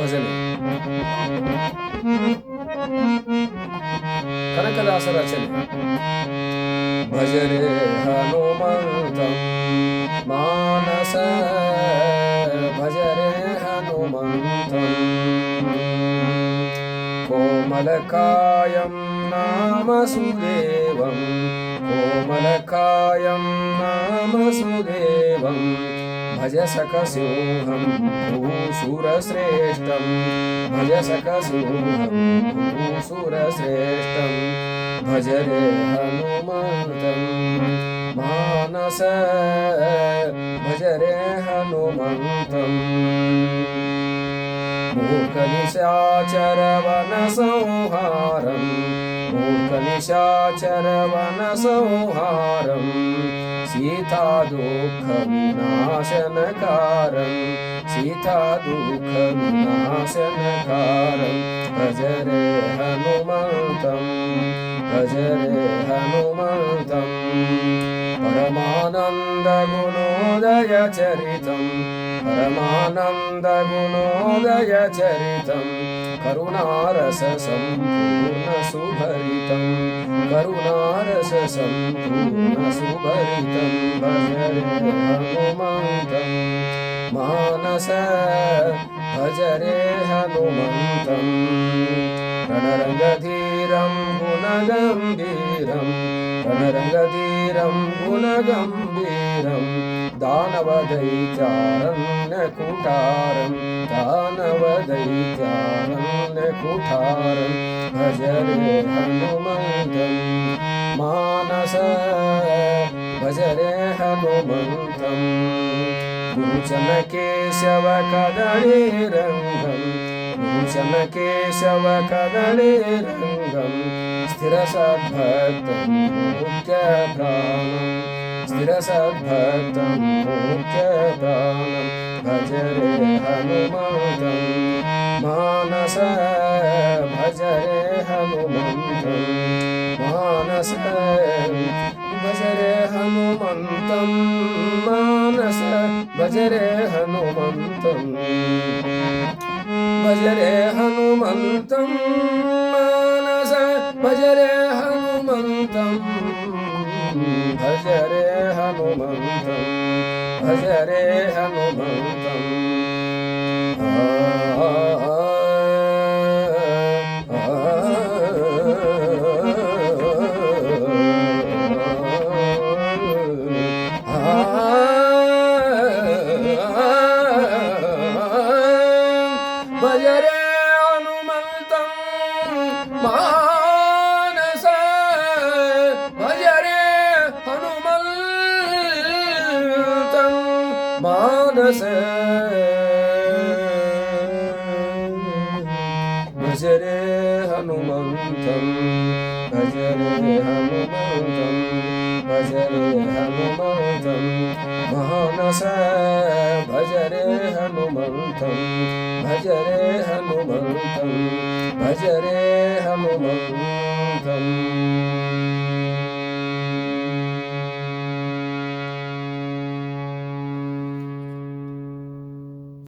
భజనే. కనకదాస రచನೆ. భజరే హనుమంతం మానస భజరే హనుమంతం కోమలకాయం నామ సుదేవం కోమలకాయం నామ సుదేవం భజ సఖసింహం భూసురశ్రేష్టం భజ సఖసింహం భూసురశ్రేష్టం భజరే హనుమంతం మానస భజరే హనుమంతం మూర్ఖనిశాచర వన సంహారం మూర్ఖనిశాచర వన సంహారం సీతా దుఃఖ వినాశనకారం సీతా దుఃఖ వినాశనకారం భజరే హనుమంతం భజరే హనుమంతం పరమానంద గుణోదయ చరితం పరమానంద గుణోదయ చరితం కరుణారస సంపూర్ణ సుభరితం కరుణారస సంపూర్ణ సుభరితం భజరే హనుమంతం మానస భజరే హనుమంతం రణరంగధీరం గుణగంభీరం రణరంగధీరం గుణగంభీరం దానవదైత్యారణ్యకుటారం దానవదైత్యారణ్యకుటారం భజరే హనుమంతం మానస భజరే హనుమంతం భూషణ కేశవ కదళీరంగం భూషణ కేశవ కదళీరంగం స్థిర సద్భక్తం ముఖ్య ప్రాణం స్థిర సద్భక్తం ముఖ్య ప్రాణం భజరే హనుమంతం మానస భజరే హనుమంతం మానస భజరే హనుమంతం మానస భజరే హనుమంతం భజరే హనుమంతం మానస భజరే హనుమంతం భజరే హనుమంతం భజరే హనుమంతం భజరే హనుమంతం మానస భజరే హనుమంతం మానస భజరే హనుమంతం భజరే హనుమంతం భజరే హనుమంతం మానస భజరే హనుమంతం భజరే హనుమంతం భజరే హనుమంతం